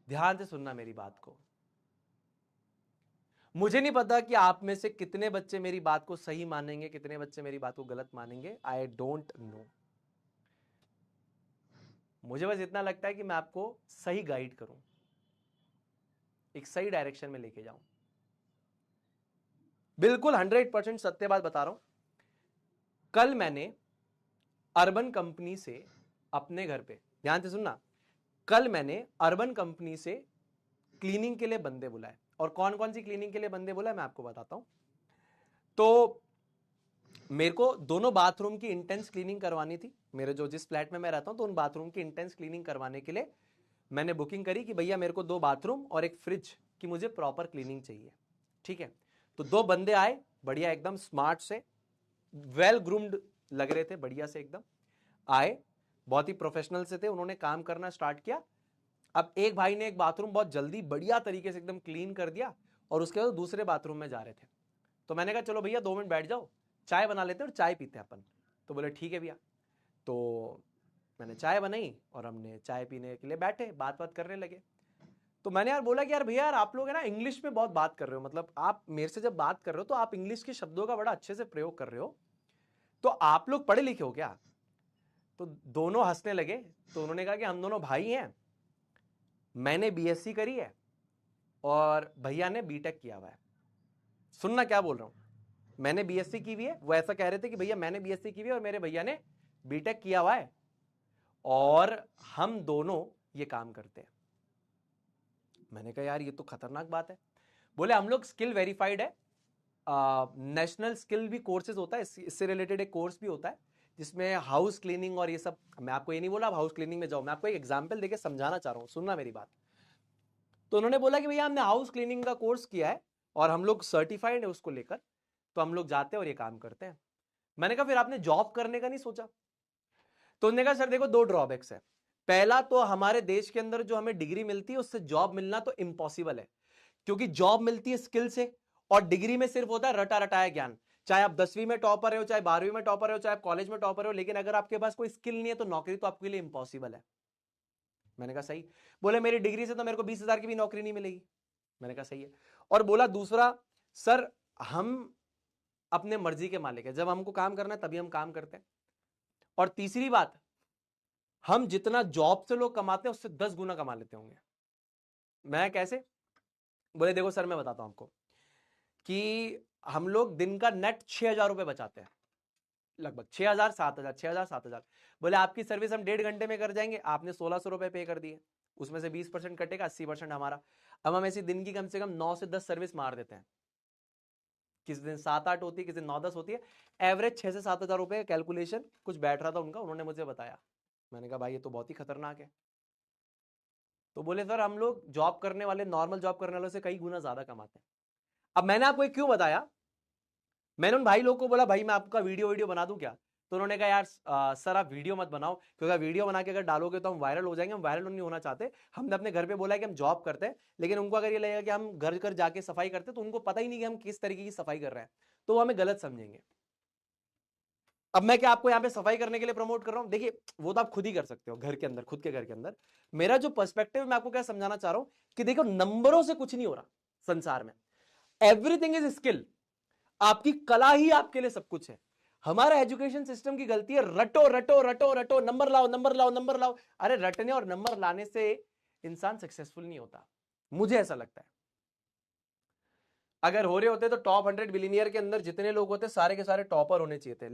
ध्यान से सुनना मेरी बात को। मुझे नहीं पता कि आप में से कितने बच्चे मेरी बात को सही मानेंगे, कितने बच्चे मेरी बात को गलत मानेंगे, आई डोंट नो। मुझे बस इतना लगता है कि मैं आपको सही गाइड करूं, एक सही डायरेक्शन में लेके जाऊं। बिल्कुल 100% सत्य बात बता रहा हूं। कल मैंने अर्बन कंपनी से अपने घर पे, ध्यान से सुनना, कल मैंने अर्बन कंपनी से क्लीनिंग के लिए बंदे बुलाए। और कौन कौन सी क्लीनिंग के लिए बंदे बुलाए मैं आपको बताता हूं। तो मेरे को दोनों बाथरूम की इंटेंस क्लीनिंग करवानी थी। मेरे जो जिस फ्लैट में मैं रहता हूं तो उन बाथरूम की इंटेंस क्लीनिंग करवाने के लिए मैंने बुकिंग करी कि भैया मेरे को 2 बाथरूम और एक फ्रिज की मुझे प्रॉपर क्लीनिंग चाहिए। ठीक है, तो 2 बंदे आए, बढ़िया एकदम स्मार्ट से, वेल ग्रूम्ड लग रहे थे, बढ़िया से एकदम आए, बहुत ही प्रोफेशनल से थे। उन्होंने काम करना स्टार्ट किया। अब एक भाई ने एक बाथरूम बहुत जल्दी बढ़िया तरीके से एकदम क्लीन कर दिया और उसके बाद दूसरे बाथरूम में जा रहे थे। तो मैंने कहा चलो भैया 2 मिनट बैठ जाओ, चाय बना लेते हैं और चाय पीते हैं अपन। तो बोले ठीक है भैया। तो मैंने चाय बनाई और हमने चाय पीने के लिए बैठे, बात बात करने लगे। तो मैंने यार बोला कि यार भैया यार आप लोग है ना इंग्लिश में बहुत बात कर रहे हो, मतलब आप मेरे से जब बात कर रहे हो तो आप इंग्लिश के शब्दों का बड़ा अच्छे से प्रयोग कर रहे हो, तो आप लोग पढ़े लिखे हो क्या? तो दोनों हंसने लगे। तो उन्होंने कहा कि हम दोनों भाई हैं, मैंने बीएससी करी है और भैया ने बीटेक किया हुआ है। सुनना क्या बोल रहा हूं, मैंने बीएससी की हुई है, वो ऐसा कह रहे थे कि भैया मैंने बीएससी की हुई है और मेरे भैया ने बीटेक किया हुआ है और हम दोनों ये काम करते हैं। मैंने कहा यार ये तो खतरनाक बात है। बोले हम लोग स्किल वेरीफाइड है, नेशनल स्किल भी कोर्सेज होता है, इससे रिलेटेड एक कोर्स भी होता है जिसमें हाउस क्लीनिंग और ये सब। मैं आपको ये नहीं बोला हाउस क्लीनिंग में जाओ, मैं आपको एक एग्जांपल देके समझाना चाह रहा हूं, सुनना मेरी बात। तो उन्होंने बोला कि भैया हमने हाउस क्लीनिंग का कोर्स किया है और हम लोग सर्टिफाइड है उसको लेकर, तो हम लोग जाते हैं और ये काम करते हैं। मैंने कहा फिर आपने जॉब करने का नहीं सोचा? तो उन्होंने कहा सर देखो 2 ड्रॉबैक्स है। पहला तो हमारे देश के अंदर जो हमें डिग्री मिलती है उससे जॉब मिलना तो इम्पॉसिबल है, क्योंकि जॉब मिलती है स्किल से और डिग्री में सिर्फ होता है रटा रटाया ज्ञान। चाहे आप 10वीं में टॉपर हो, चाहे 12वीं में टॉपर हो, चाहे आप कॉलेज में टॉपर हो, लेकिन अगर आपके पास कोई स्किल नहीं है तो नौकरी तो आपके लिए इम्पॉसिबल है। मैंने कहा सही। बोले मेरी डिग्री से तो मेरे को 20,000 की भी नौकरी नहीं मिलेगी। मैंने कहा सही है। और बोला दूसरा, सर हम अपने मर्जी के मालिक है, जब हमको काम करना है तभी हम काम करते हैं। और तीसरी बात, हम जितना जॉब से लोग कमाते हैं उससे 10 गुना कमा लेते होंगे। मैं कैसे? बोले देखो सर मैं बताता हूं आपको कि हम लोग दिन का नेट 6,000 रुपए बचाते हैं, लगभग 6,000 7,000 6,000 7,000। बोले आपकी सर्विस हम 1.5 घंटे में कर जाएंगे, आपने 1,600 रुपए पे कर दिए, उसमें से 20% कटेगा, 80% हमारा। अब हम ऐसी दिन की कम से कम 9 से 10 सर्विस मार देते हैं, किसी दिन 7-8 होती है, किसी दिन 9-10 होती है, एवरेज 6 से 7,000 रुपए कैलकुलेशन कुछ बैठ रहा था उनका, उन्होंने मुझे बताया। मैंने कहा भाई ये तो बहुत ही खतरनाक है। तो बोले सर हम लोग जॉब करने वाले, नॉर्मल जॉब करने वालों से कई गुना ज्यादा कमाते हैं। अब मैंने आपको क्यों बताया, मैंने उन भाई लोगों को बोला भाई मैं आपका वीडियो बना दूं क्या? तो उन्होंने कहा यार सर आप वीडियो मत बनाओ, क्योंकि वीडियो बना के अगर डालोगे तो हम वायरल हो जाएंगे, हम वायरल नहीं होना चाहते। हमने अपने घर पे बोला है कि हम जॉब करते हैं, लेकिन उनको अगर ये लगेगा कि हम घर घर जाके सफाई करते हैं तो उनको पता ही नहीं कि हम किस तरीके की सफाई कर रहे हैं, तो वो हमें गलत समझेंगे। अब मैं क्या आपको यहाँ पे सफाई करने के लिए प्रमोट कर रहा हूँ? देखिए वो तो आप खुद ही कर सकते हो घर के अंदर, खुद के घर के अंदर। मेरा जो पर्सपेक्टिव मैं आपको क्या समझाना चाह रहा हूं कि देखो नंबरों से कुछ नहीं हो रहा संसार में, एवरीथिंग इज स्किल। आपकी कला ही आपके लिए सब कुछ है। हमारा एजुकेशन सिस्टम की गलती है, रटो रटो रटो रटो, नंबर लाओ नंबर लाओ नंबर लाओ। अरे रटने और नंबर लाने से इंसान सक्सेसफुल नहीं होता, मुझे ऐसा लगता है। अगर हो रहे होते तो टॉप 100 बिलियनियर के अंदर जितने लोग होते सारे के सारे टॉपर होने चाहिए थे,